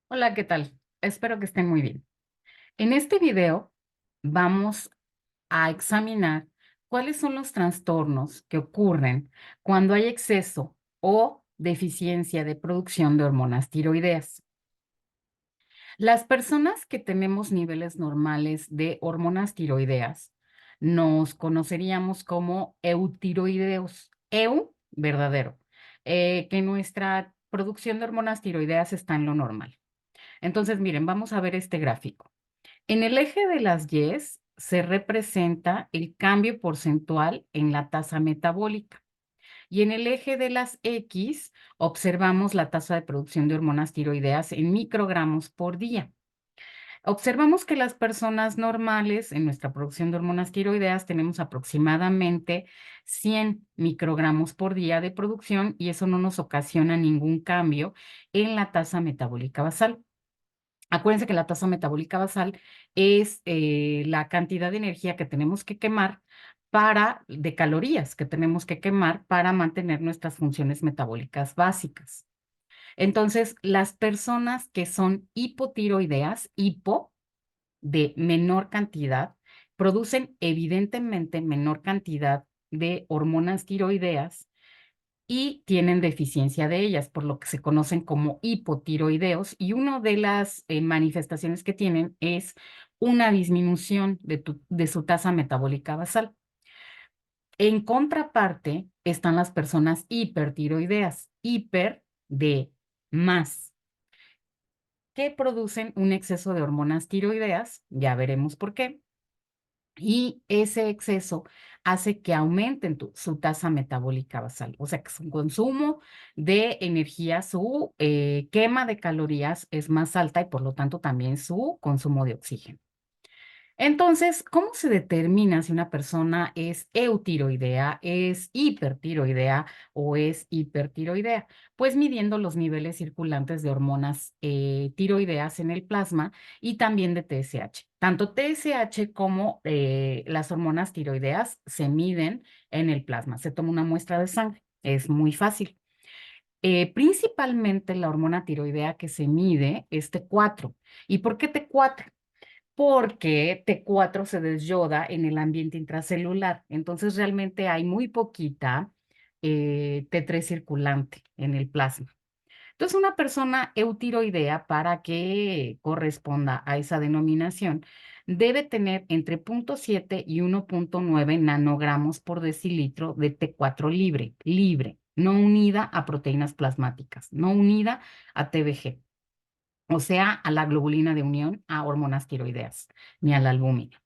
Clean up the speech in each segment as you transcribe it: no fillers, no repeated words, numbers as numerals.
Hola, ¿qué tal? Espero que estén muy bien. En este video vamos a examinar cuáles son los trastornos que ocurren cuando hay exceso o deficiencia de producción de hormonas tiroideas. Las personas que tenemos niveles normales de hormonas tiroideas nos conoceríamos como eutiroideos, verdadero, que nuestra producción de hormonas tiroideas está en lo normal. Entonces, miren, vamos a ver este gráfico. En el eje de las Y's se representa el cambio porcentual en la tasa metabólica y en el eje de las X observamos la tasa de producción de hormonas tiroideas en microgramos por día. Observamos que las personas normales en nuestra producción de hormonas tiroideas tenemos aproximadamente 100 microgramos por día de producción y eso no nos ocasiona ningún cambio en la tasa metabólica basal. Acuérdense que la tasa metabólica basal es la cantidad de energía que tenemos que quemar de calorías que tenemos que quemar para mantener nuestras funciones metabólicas básicas. Entonces, las personas que son hipotiroideas, hipo de menor cantidad, producen evidentemente menor cantidad de hormonas tiroideas y tienen deficiencia de ellas, por lo que se conocen como hipotiroideos. Y una de las manifestaciones que tienen es una disminución de su tasa metabólica basal. En contraparte están las personas hipertiroideas, hiper de más, que producen un exceso de hormonas tiroideas, ya veremos por qué, y ese exceso hace que aumenten su tasa metabólica basal, o sea que su consumo de energía, su quema de calorías es más alta y por lo tanto también su consumo de oxígeno. Entonces, ¿cómo se determina si una persona es eutiroidea, es hipertiroidea o es hipertiroidea? Pues midiendo los niveles circulantes de hormonas tiroideas en el plasma y también de TSH. Tanto TSH como las hormonas tiroideas se miden en el plasma. Se toma una muestra de sangre. Es muy fácil. Principalmente la hormona tiroidea que se mide es T4. ¿Y por qué T4? Porque T4 se desyoda en el ambiente intracelular. Entonces, realmente hay muy poquita T3 circulante en el plasma. Entonces, una persona eutiroidea, para que corresponda a esa denominación, debe tener entre 0,7 y 1,9 nanogramos por decilitro de T4 libre, no unida a proteínas plasmáticas, no unida a TBG, o sea, a la globulina de unión, a hormonas tiroideas, ni a la albúmina.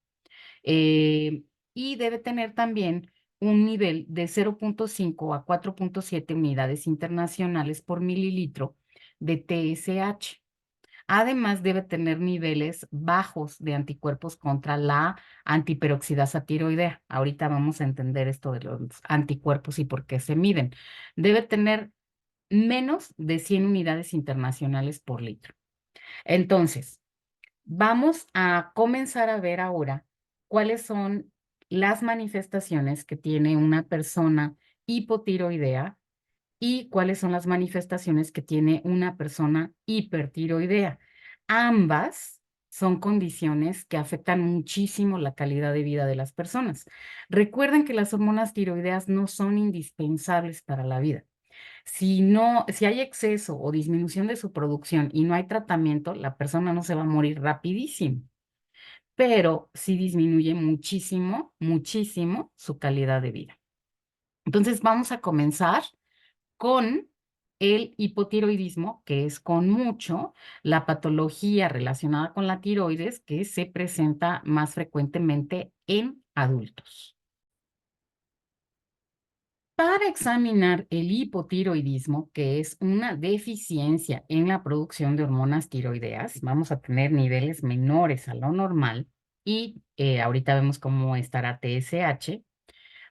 Eh, y debe tener también un nivel de 0,5 a 4,7 unidades internacionales por mililitro de TSH. Además, debe tener niveles bajos de anticuerpos contra la antiperoxidasa tiroidea. Ahorita vamos a entender esto de los anticuerpos y por qué se miden. Debe tener menos de 100 unidades internacionales por litro. Entonces, vamos a comenzar a ver ahora cuáles son las manifestaciones que tiene una persona hipotiroidea y cuáles son las manifestaciones que tiene una persona hipertiroidea. Ambas son condiciones que afectan muchísimo la calidad de vida de las personas. Recuerden que las hormonas tiroideas no son indispensables para la vida. Si hay exceso o disminución de su producción y no hay tratamiento, la persona no se va a morir rapidísimo, pero sí disminuye muchísimo, muchísimo su calidad de vida. Entonces vamos a comenzar con el hipotiroidismo, que es con mucho la patología relacionada con la tiroides que se presenta más frecuentemente en adultos. Para examinar el hipotiroidismo, que es una deficiencia en la producción de hormonas tiroideas, vamos a tener niveles menores a lo normal y ahorita vemos cómo estará TSH.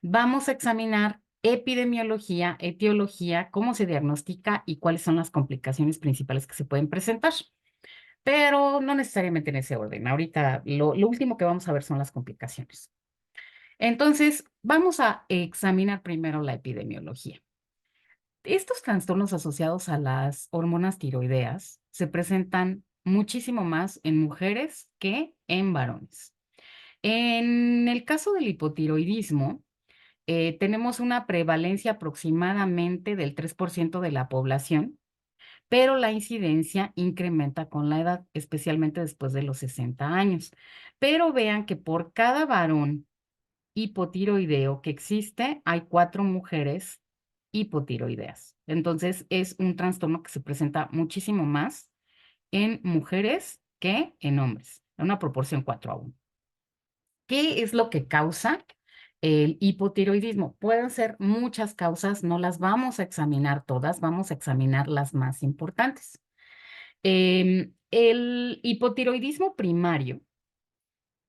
Vamos a examinar epidemiología, etiología, cómo se diagnostica y cuáles son las complicaciones principales que se pueden presentar. Pero no necesariamente en ese orden. Ahorita lo último que vamos a ver son las complicaciones. Entonces, vamos a examinar primero la epidemiología. Estos trastornos asociados a las hormonas tiroideas se presentan muchísimo más en mujeres que en varones. En el caso del hipotiroidismo, tenemos una prevalencia aproximadamente del 3% de la población, pero la incidencia incrementa con la edad, especialmente después de los 60 años. Pero vean que por cada varón hipotiroideo que existe, hay 4 mujeres hipotiroideas. Entonces, es un trastorno que se presenta muchísimo más en mujeres que en hombres, en una proporción 4:1. ¿Qué es lo que causa el hipotiroidismo? Pueden ser muchas causas, no las vamos a examinar todas, vamos a examinar las más importantes. El hipotiroidismo primario.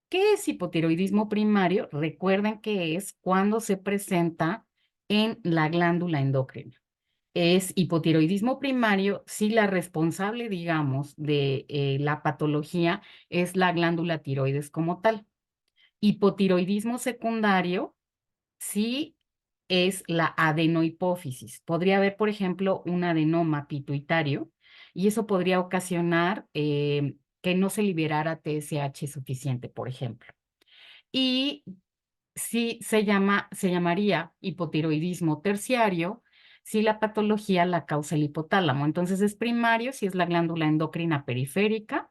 ¿Qué es hipotiroidismo primario? Recuerden que es cuando se presenta en la glándula endocrina. Es hipotiroidismo primario si la responsable, digamos, de la patología es la glándula tiroides como tal. Hipotiroidismo secundario si es la adenohipófisis. Podría haber, por ejemplo, un adenoma pituitario y eso podría ocasionar que no se liberara TSH suficiente, por ejemplo. Y sí se llamaría hipotiroidismo terciario si la patología la causa el hipotálamo. Entonces es primario si es la glándula endocrina periférica,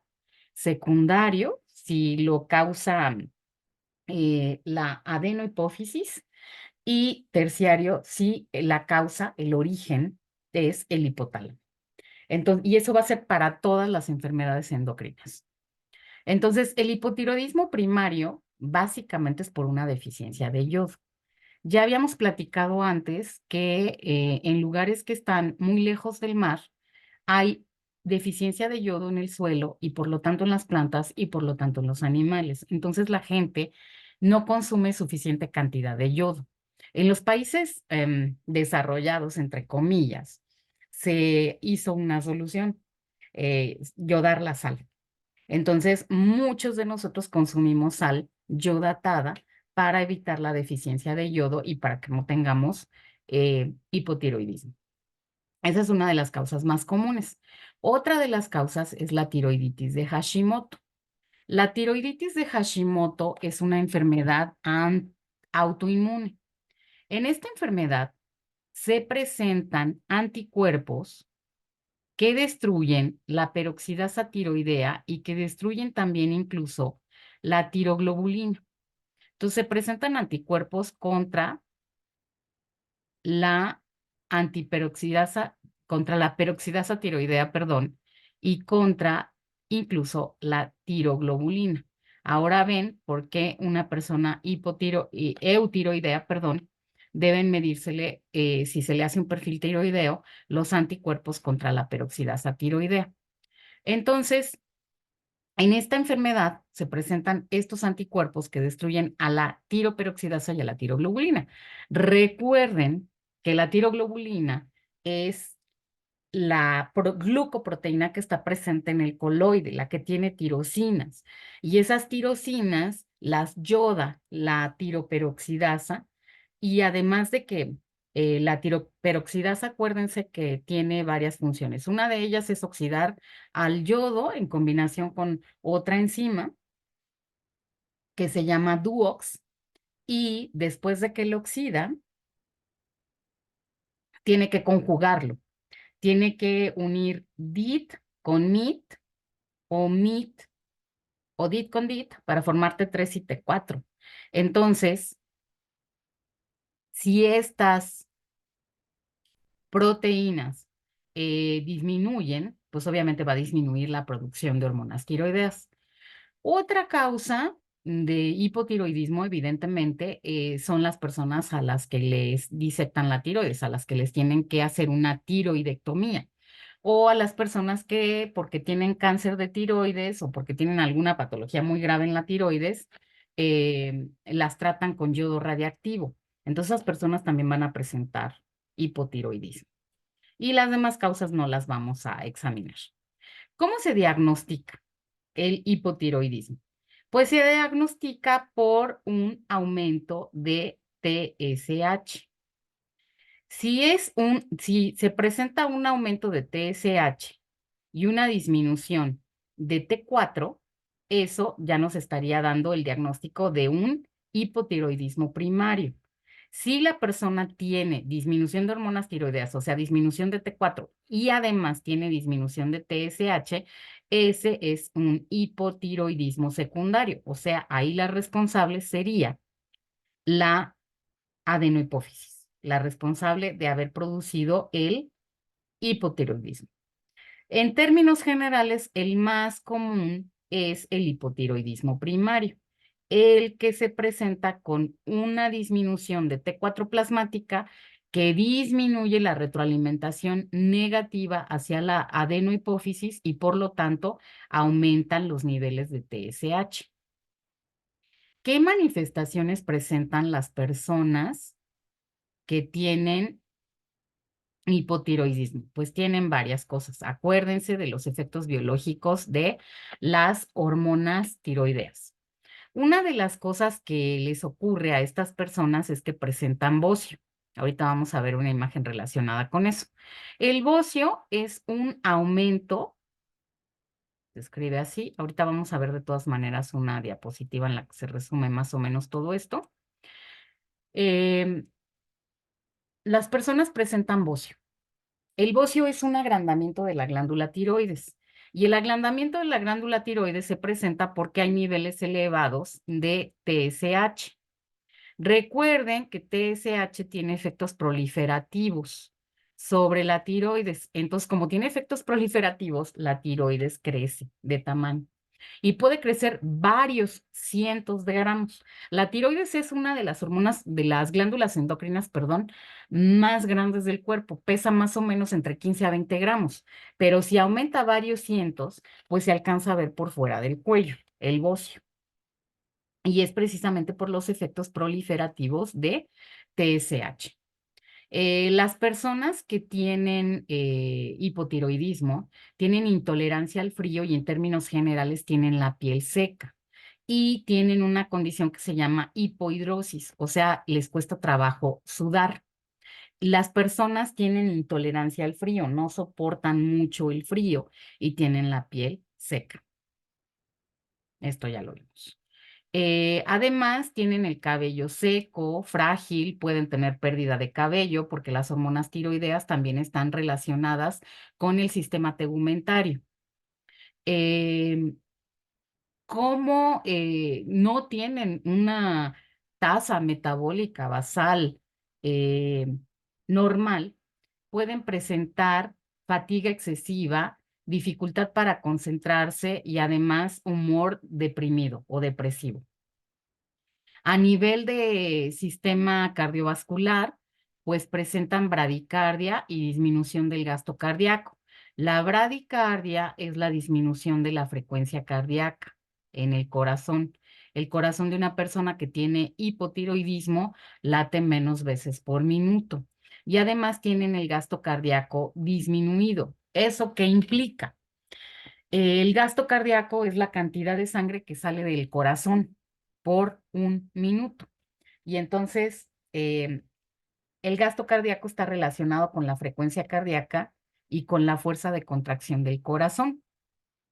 secundario si lo causa la adenohipófisis y terciario si la causa, el origen es el hipotálamo. Entonces, y eso va a ser para todas las enfermedades endocrinas. Entonces, el hipotiroidismo primario básicamente es por una deficiencia de yodo. Ya habíamos platicado antes que en lugares que están muy lejos del mar hay deficiencia de yodo en el suelo y por lo tanto en las plantas y por lo tanto en los animales. Entonces la gente no consume suficiente cantidad de yodo. En los países desarrollados, entre comillas, se hizo una solución, yodar la sal. Entonces, muchos de nosotros consumimos sal yodatada para evitar la deficiencia de yodo y para que no tengamos hipotiroidismo. Esa es una de las causas más comunes. Otra de las causas es la tiroiditis de Hashimoto. La tiroiditis de Hashimoto es una enfermedad autoinmune. En esta enfermedad se presentan anticuerpos que destruyen la peroxidasa tiroidea y que destruyen también incluso la tiroglobulina. Entonces se presentan anticuerpos contra la antiperoxidasa, contra la peroxidasa tiroidea, perdón, y contra incluso la tiroglobulina. Ahora ven por qué una persona eutiroidea, perdón, deben medírsele, si se le hace un perfil tiroideo, los anticuerpos contra la peroxidasa tiroidea. Entonces, en esta enfermedad se presentan estos anticuerpos que destruyen a la tiroperoxidasa y a la tiroglobulina. Recuerden que la tiroglobulina es la glucoproteína que está presente en el coloide, la que tiene tirosinas. Y esas tirosinas las yoda la tiroperoxidasa y además de que la tiroperoxidasa, acuérdense que tiene varias funciones. Una de ellas es oxidar al yodo en combinación con otra enzima que se llama Duox y después de que lo oxida, tiene que conjugarlo. Tiene que unir DIT con NIT o MIT o DIT con DIT para formar T3 y T4. Entonces, si estas proteínas disminuyen, pues obviamente va a disminuir la producción de hormonas tiroideas. Otra causa de hipotiroidismo, evidentemente, son las personas a las que les disectan la tiroides, a las que les tienen que hacer una tiroidectomía, o a las personas que porque tienen cáncer de tiroides o porque tienen alguna patología muy grave en la tiroides, las tratan con yodo radiactivo. Entonces, esas personas también van a presentar hipotiroidismo. Y las demás causas no las vamos a examinar. ¿Cómo se diagnostica el hipotiroidismo? Pues se diagnostica por un aumento de TSH. Si se presenta un aumento de TSH y una disminución de T4, eso ya nos estaría dando el diagnóstico de un hipotiroidismo primario. Si la persona tiene disminución de hormonas tiroideas, o sea, disminución de T4 y además tiene disminución de TSH, ese es un hipotiroidismo secundario. O sea, ahí la responsable sería la adenohipófisis, la responsable de haber producido el hipotiroidismo. En términos generales, el más común es el hipotiroidismo primario, el que se presenta con una disminución de T4 plasmática que disminuye la retroalimentación negativa hacia la adenohipófisis y por lo tanto aumentan los niveles de TSH. ¿Qué manifestaciones presentan las personas que tienen hipotiroidismo? Pues tienen varias cosas. Acuérdense de los efectos biológicos de las hormonas tiroideas. Una de las cosas que les ocurre a estas personas es que presentan bocio. Ahorita vamos a ver una imagen relacionada con eso. El bocio es un aumento, se escribe así. Ahorita vamos a ver de todas maneras una diapositiva en la que se resume más o menos todo esto. Las personas presentan bocio. El bocio es un agrandamiento de la glándula tiroides y el agrandamiento de la glándula tiroides se presenta porque hay niveles elevados de TSH. Recuerden que TSH tiene efectos proliferativos sobre la tiroides. Entonces, como tiene efectos proliferativos, la tiroides crece de tamaño y puede crecer varios cientos de gramos. La tiroides es una de las hormonas, de las glándulas endocrinas, perdón, más grandes del cuerpo. Pesa más o menos entre 15 a 20 gramos, pero si aumenta varios cientos, pues se alcanza a ver por fuera del cuello, el bocio. Y es precisamente por los efectos proliferativos de TSH. Las personas que tienen hipotiroidismo tienen intolerancia al frío y en términos generales tienen la piel seca y tienen una condición que se llama hipohidrosis, o sea, les cuesta trabajo sudar. Las personas tienen intolerancia al frío, no soportan mucho el frío y tienen la piel seca. Esto ya lo vimos. Además, tienen el cabello seco, frágil, pueden tener pérdida de cabello porque las hormonas tiroideas también están relacionadas con el sistema tegumentario. Em, Como no tienen una tasa metabólica basal eh, normal, pueden presentar fatiga excesiva, dificultad para concentrarse y además humor deprimido o depresivo. A nivel de sistema cardiovascular, pues presentan bradicardia y disminución del gasto cardíaco. La bradicardia es la disminución de la frecuencia cardíaca en el corazón. El corazón de una persona que tiene hipotiroidismo late menos veces por minuto. Y además tienen el gasto cardíaco disminuido. ¿Eso qué implica? El gasto cardíaco es la cantidad de sangre que sale del corazón por un minuto. Y entonces, el gasto cardíaco está relacionado con la frecuencia cardíaca y con la fuerza de contracción del corazón.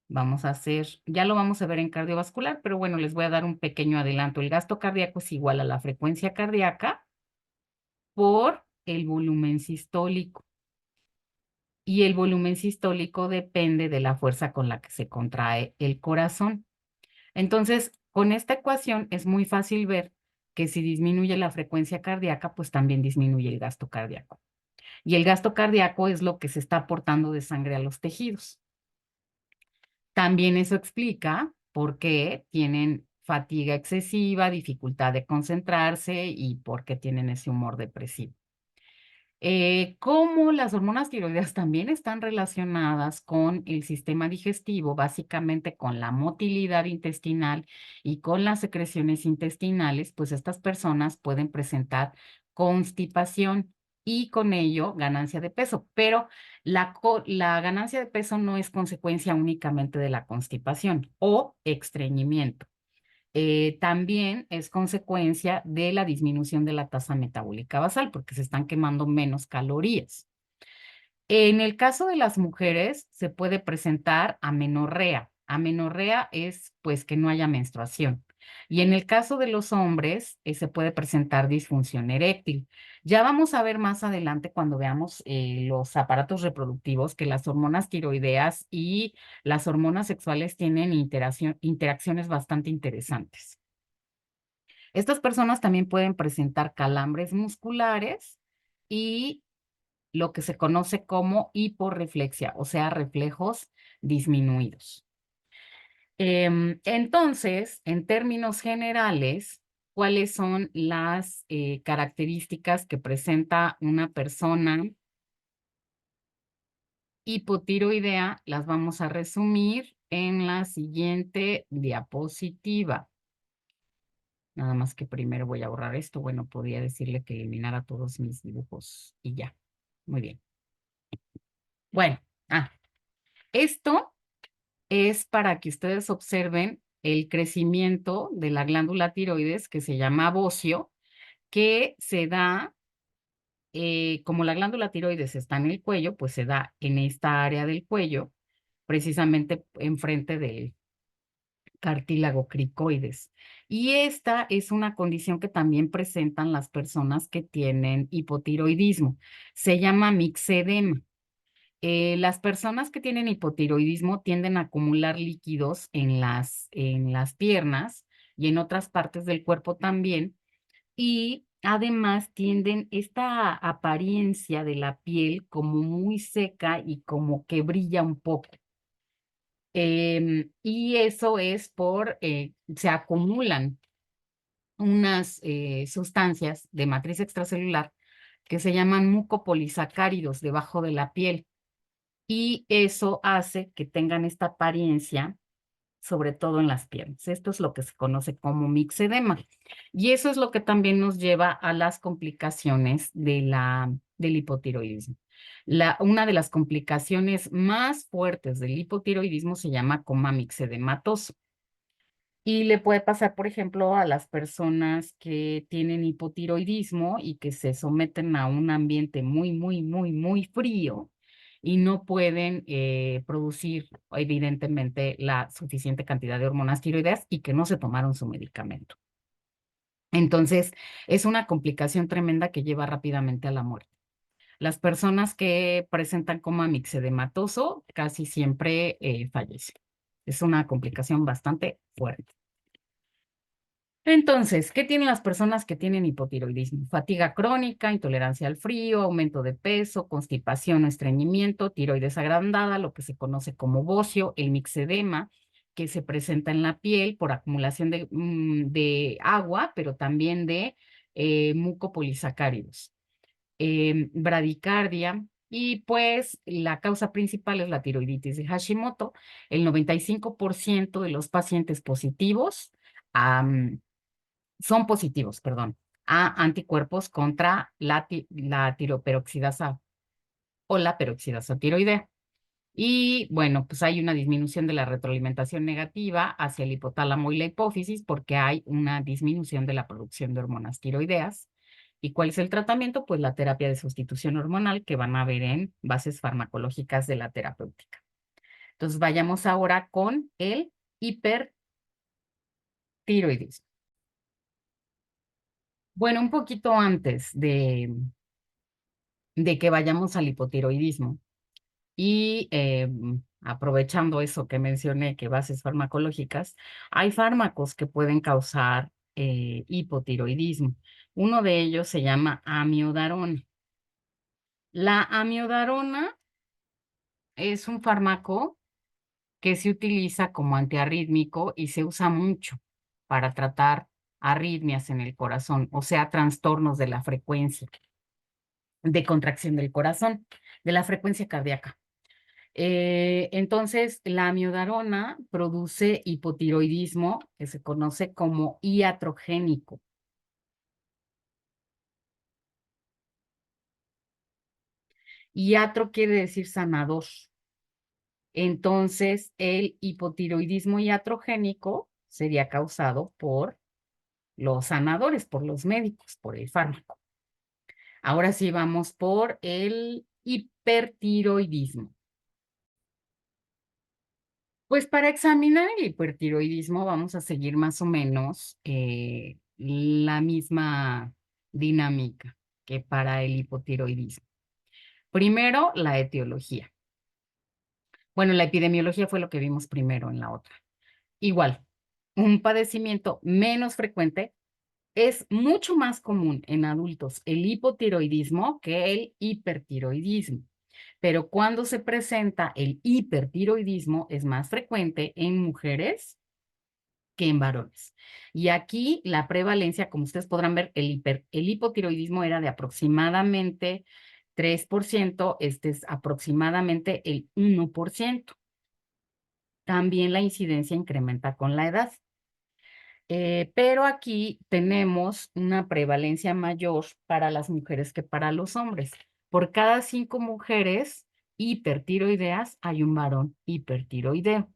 Vamos a hacer, ya lo vamos a ver en cardiovascular, pero bueno, les voy a dar un pequeño adelanto. El gasto cardíaco es igual a la frecuencia cardíaca por el volumen sistólico. Y el volumen sistólico depende de la fuerza con la que se contrae el corazón. Entonces, con esta ecuación es muy fácil ver que si disminuye la frecuencia cardíaca, pues también disminuye el gasto cardíaco. Y el gasto cardíaco es lo que se está aportando de sangre a los tejidos. También eso explica por qué tienen fatiga excesiva, dificultad de concentrarse y por qué tienen ese humor depresivo. Como las hormonas tiroideas también están relacionadas con el sistema digestivo, básicamente con la motilidad intestinal y con las secreciones intestinales, pues estas personas pueden presentar constipación y con ello ganancia de peso, pero la ganancia de peso no es consecuencia únicamente de la constipación o estreñimiento. también es consecuencia de la disminución de la tasa metabólica basal, porque se están quemando menos calorías. En el caso de las mujeres se puede presentar amenorrea. Amenorrea es pues que no haya menstruación. Y en el caso de los hombres se puede presentar disfunción eréctil. Ya vamos a ver más adelante cuando veamos los aparatos reproductivos que las hormonas tiroideas y las hormonas sexuales tienen interacciones bastante interesantes. Estas personas también pueden presentar calambres musculares y lo que se conoce como hiporreflexia, o sea, reflejos disminuidos. Entonces, en términos generales, ¿cuáles son las características que presenta una persona hipotiroidea? Las vamos a resumir en la siguiente diapositiva. Nada más que primero voy a borrar esto. Bueno, podría decirle que eliminara todos mis dibujos y ya. Muy bien. Bueno, esto es para que ustedes observen el crecimiento de la glándula tiroides que se llama bocio, que se da, como la glándula tiroides está en el cuello, pues se da en esta área del cuello, precisamente enfrente del cartílago cricoides. Y esta es una condición que también presentan las personas que tienen hipotiroidismo. Se llama mixedema. Las personas que tienen hipotiroidismo tienden a acumular líquidos en las piernas y en otras partes del cuerpo también. Y además tienden esta apariencia de la piel como muy seca y como que brilla un poco. Y eso es se acumulan unas sustancias de matriz extracelular que se llaman mucopolisacáridos debajo de la piel. Y eso hace que tengan esta apariencia, sobre todo en las piernas. Esto es lo que se conoce como mixedema. Y eso es lo que también nos lleva a las complicaciones del hipotiroidismo. Una de las complicaciones más fuertes del hipotiroidismo se llama coma mixedematoso. Y le puede pasar, por ejemplo, a las personas que tienen hipotiroidismo y que se someten a un ambiente muy, muy, muy, muy frío y no pueden producir, evidentemente, la suficiente cantidad de hormonas tiroideas y que no se tomaron su medicamento. Entonces, es una complicación tremenda que lleva rápidamente a la muerte. Las personas que presentan coma mixedematoso casi siempre fallecen. Es una complicación bastante fuerte. Entonces, ¿qué tienen las personas que tienen hipotiroidismo? Fatiga crónica, intolerancia al frío, aumento de peso, constipación o estreñimiento, tiroides agrandada, lo que se conoce como bocio, el mixedema, que se presenta en la piel por acumulación de agua, pero también de mucopolisacáridos, bradicardia, y pues la causa principal es la tiroiditis de Hashimoto. El 95% de los pacientes positivos son positivos, perdón, a anticuerpos contra la tiroperoxidasa o la peroxidasa tiroidea. Y bueno, pues hay una disminución de la retroalimentación negativa hacia el hipotálamo y la hipófisis porque hay una disminución de la producción de hormonas tiroideas. ¿Y cuál es el tratamiento? Pues la terapia de sustitución hormonal que van a ver en bases farmacológicas de la terapéutica. Entonces vayamos ahora con el hipertiroidismo. Bueno, un poquito antes de que vayamos al hipotiroidismo y aprovechando eso que mencioné, que bases farmacológicas, hay fármacos que pueden causar hipotiroidismo. Uno de ellos se llama amiodarona. La amiodarona es un fármaco que se utiliza como antiarrítmico y se usa mucho para tratar arritmias en el corazón, o sea, trastornos de la frecuencia de contracción del corazón, de la frecuencia cardíaca. Entonces, la amiodarona produce hipotiroidismo que se conoce como iatrogénico. Iatro quiere decir sanador. Entonces, el hipotiroidismo iatrogénico sería causado por los sanadores, por los médicos, por el fármaco. Ahora sí vamos por el hipertiroidismo. Pues para examinar el hipertiroidismo vamos a seguir más o menos la misma dinámica que para el hipotiroidismo. Primero, la etiología. Bueno, la epidemiología fue lo que vimos primero en la otra. Igual, un padecimiento menos frecuente. Es mucho más común en adultos el hipotiroidismo que el hipertiroidismo, pero cuando se presenta el hipertiroidismo es más frecuente en mujeres que en varones. Y aquí la prevalencia, como ustedes podrán ver, el hipotiroidismo era de aproximadamente 3%, este es aproximadamente el 1%. También la incidencia incrementa con la edad. Pero aquí tenemos una prevalencia mayor para las mujeres que para los hombres. Por cada 5 mujeres hipertiroideas hay un varón hipertiroideo.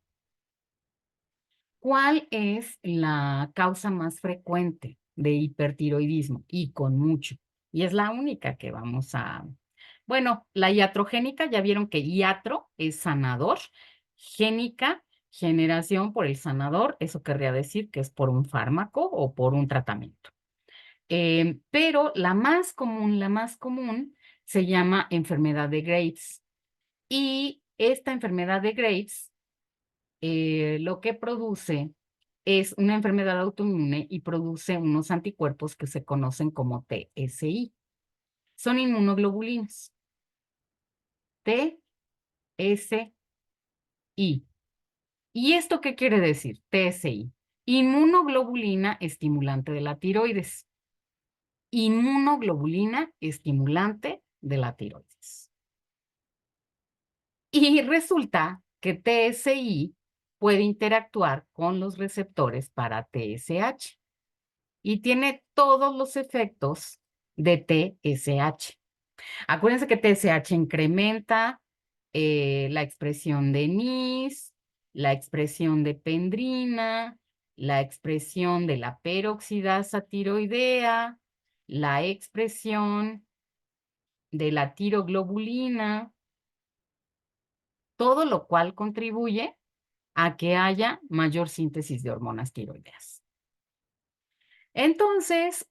¿Cuál es la causa más frecuente de hipertiroidismo? Y con mucho. Y es la única que vamos a... Bueno, la iatrogénica, ya vieron que iatro es sanador, génica, generación por el sanador, eso querría decir que es por un fármaco o por un tratamiento. Pero la más común se llama enfermedad de Graves. Y esta enfermedad de Graves lo que produce es una enfermedad autoinmune y produce unos anticuerpos que se conocen como TSI. Son inmunoglobulinas. TSI. ¿Y esto qué quiere decir? TSI. Inmunoglobulina estimulante de la tiroides. Inmunoglobulina estimulante de la tiroides. Y resulta que TSI puede interactuar con los receptores para TSH y tiene todos los efectos de TSH. Acuérdense que TSH incrementa la expresión de NIS, la expresión de pendrina, la expresión de la peroxidasa tiroidea, la expresión de la tiroglobulina, todo lo cual contribuye a que haya mayor síntesis de hormonas tiroideas. Entonces,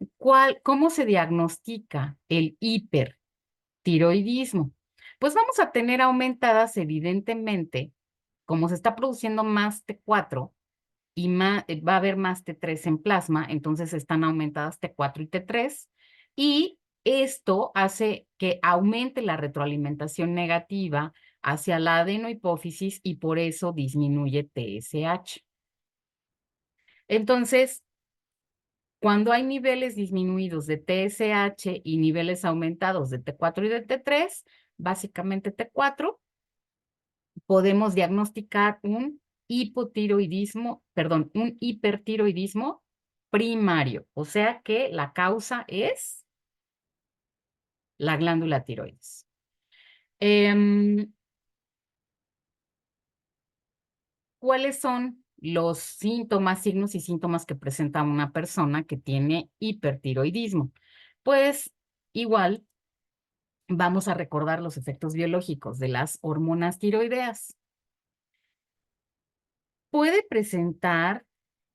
¿cómo se diagnostica el hipertiroidismo? Pues vamos a tener aumentadas, evidentemente, como se está produciendo más T4 y va a haber más T3 en plasma, entonces están aumentadas T4 y T3, y esto hace que aumente la retroalimentación negativa hacia la adenohipófisis y por eso disminuye TSH. Entonces, cuando hay niveles disminuidos de TSH y niveles aumentados de T4 y de T3, básicamente T4, podemos diagnosticar un un hipertiroidismo primario, o sea que la causa es la glándula tiroides. ¿Cuáles son los síntomas, signos y síntomas que presenta una persona que tiene hipertiroidismo? Pues igual vamos a recordar los efectos biológicos de las hormonas tiroideas. Puede presentar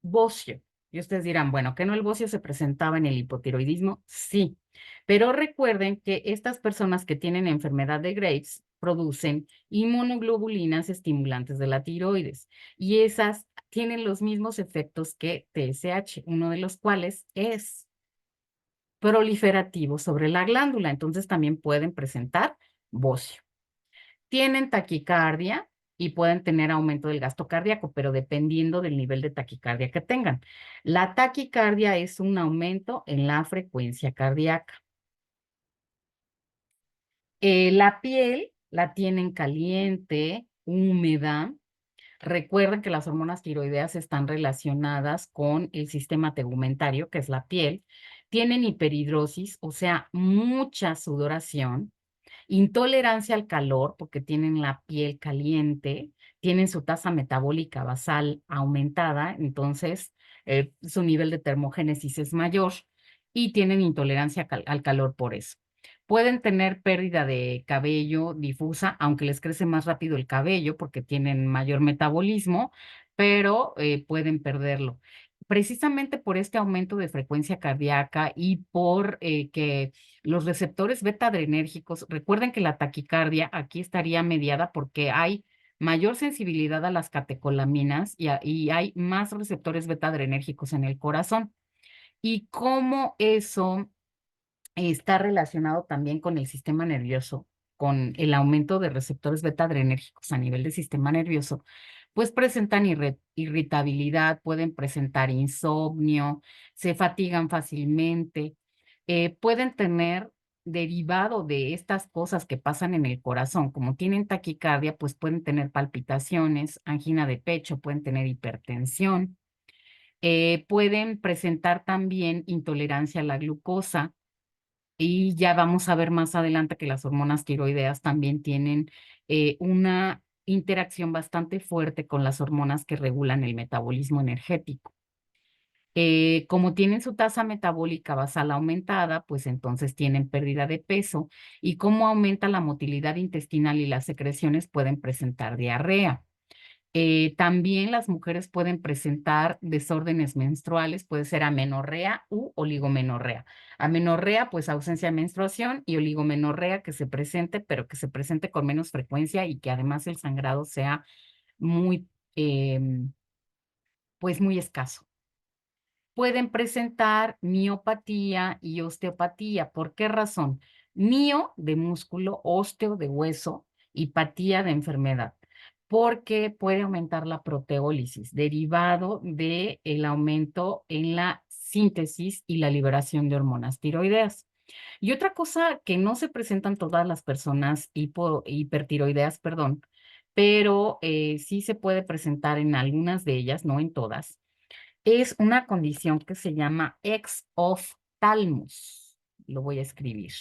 bocio. Y ustedes dirán, bueno, ¿que no el bocio se presentaba en el hipotiroidismo? Sí, pero recuerden que estas personas que tienen enfermedad de Graves producen inmunoglobulinas estimulantes de la tiroides y esas tienen los mismos efectos que TSH, uno de los cuales es proliferativo sobre la glándula, entonces también pueden presentar bocio. Tienen taquicardia y pueden tener aumento del gasto cardíaco, pero dependiendo del nivel de taquicardia que tengan. La taquicardia es un aumento en la frecuencia cardíaca. La piel la tienen caliente, húmeda. Recuerden que las hormonas tiroideas están relacionadas con el sistema tegumentario, que es la piel. Tienen hiperhidrosis, o sea, mucha sudoración. intolerancia al calor porque tienen la piel caliente, tienen su tasa metabólica basal aumentada, entonces su nivel de termogénesis es mayor y tienen intolerancia al calor por eso. Pueden tener pérdida de cabello difusa, aunque les crece más rápido el cabello porque tienen mayor metabolismo, pero pueden perderlo. Precisamente por este aumento de frecuencia cardíaca y por que los receptores beta adrenérgicos, recuerden que la taquicardia aquí estaría mediada porque hay mayor sensibilidad a las catecolaminas y hay más receptores beta adrenérgicos en el corazón. Y cómo eso está relacionado también con el sistema nervioso, con el aumento de receptores beta adrenérgicos a nivel del sistema nervioso, pues presentan irritabilidad, pueden presentar insomnio, se fatigan fácilmente, pueden tener derivado de estas cosas que pasan en el corazón, como tienen taquicardia, pues pueden tener palpitaciones, angina de pecho, pueden tener hipertensión, pueden presentar también intolerancia a la glucosa y ya vamos a ver más adelante que las hormonas tiroideas también tienen una interacción bastante fuerte con las hormonas que regulan el metabolismo energético. Como tienen su tasa metabólica basal aumentada, pues entonces tienen pérdida de peso y como aumenta la motilidad intestinal y las secreciones pueden presentar diarrea. También las mujeres pueden presentar desórdenes menstruales, puede ser amenorrea u oligomenorrea. Amenorrea, pues ausencia de menstruación y oligomenorrea que se presente, pero que se presente con menos frecuencia y que además el sangrado sea muy, pues muy escaso. Pueden presentar miopatía y osteopatía. ¿Por qué razón? Mio de músculo, osteo de hueso y patía de enfermedad, porque puede aumentar la proteólisis, derivado del aumento en la síntesis y la liberación de hormonas tiroideas. Y otra cosa que no se presentan todas las personas hipertiroideas, perdón, pero sí se puede presentar en algunas de ellas, no en todas, es una condición que se llama exoftalmos. Lo voy a escribir.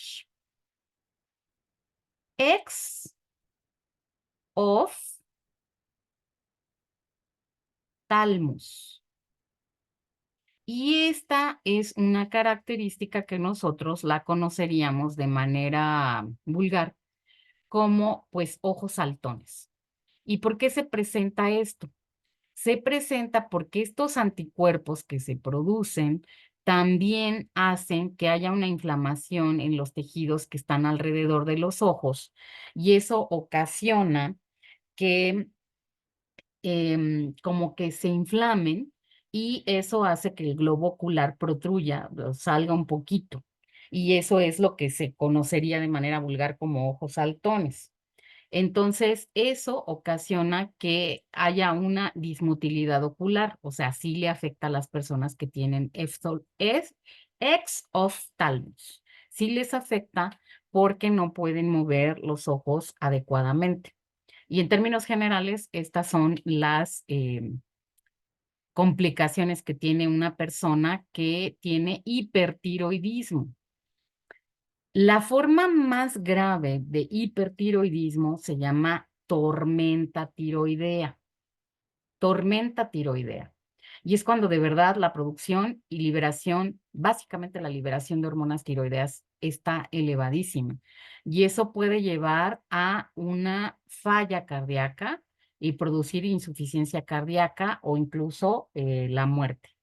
Exoftalmos. Y esta es una característica que nosotros la conoceríamos de manera vulgar como pues ojos saltones. ¿Y por qué se presenta esto? Se presenta porque estos anticuerpos que se producen también hacen que haya una inflamación en los tejidos que están alrededor de los ojos y eso ocasiona que como que se inflamen y eso hace que el globo ocular protruya, o salga un poquito. Y eso es lo que se conocería de manera vulgar como ojos saltones. Entonces, eso ocasiona que haya una dismotilidad ocular, o sea, sí le afecta a las personas que tienen exoftalmos. Sí les afecta porque no pueden mover los ojos adecuadamente. Y en términos generales, estas son las complicaciones que tiene una persona que tiene hipertiroidismo. La forma más grave de hipertiroidismo se llama tormenta tiroidea. Tormenta tiroidea. Y es cuando de verdad la producción y liberación, básicamente la liberación de hormonas tiroideas está elevadísima. Y eso puede llevar a una falla cardíaca y producir insuficiencia cardíaca o incluso la muerte.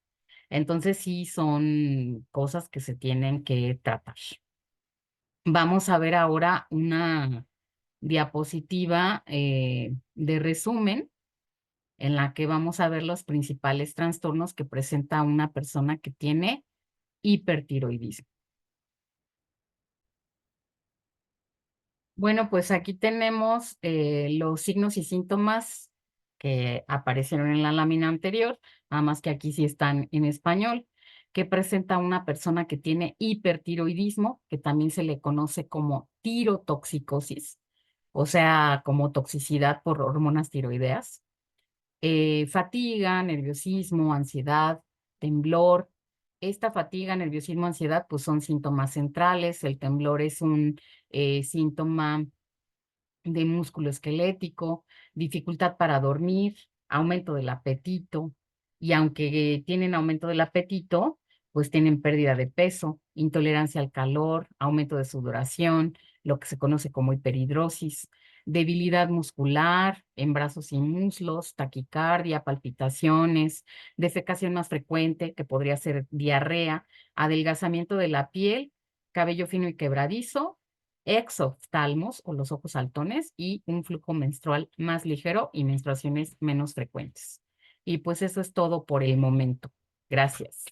Entonces sí son cosas que se tienen que tratar. Vamos a ver ahora una diapositiva de resumen en la que vamos a ver los principales trastornos que presenta una persona que tiene hipertiroidismo. Bueno, pues aquí tenemos los signos y síntomas que aparecieron en la lámina anterior, nada más que aquí sí están en español, que presenta una persona que tiene hipertiroidismo, que también se le conoce como tirotoxicosis, o sea, como toxicidad por hormonas tiroideas, fatiga, nerviosismo, ansiedad, temblor, esta fatiga, nerviosismo, ansiedad, pues son síntomas centrales. El temblor es un síntoma de músculo esquelético, dificultad para dormir, aumento del apetito, y aunque tienen aumento del apetito, pues tienen pérdida de peso, intolerancia al calor, aumento de sudoración, lo que se conoce como hiperhidrosis, debilidad muscular en brazos y muslos, taquicardia, palpitaciones, defecación más frecuente, que podría ser diarrea, adelgazamiento de la piel, cabello fino y quebradizo, exoftalmos o los ojos saltones y un flujo menstrual más ligero y menstruaciones menos frecuentes. Y pues eso es todo por el momento. Gracias.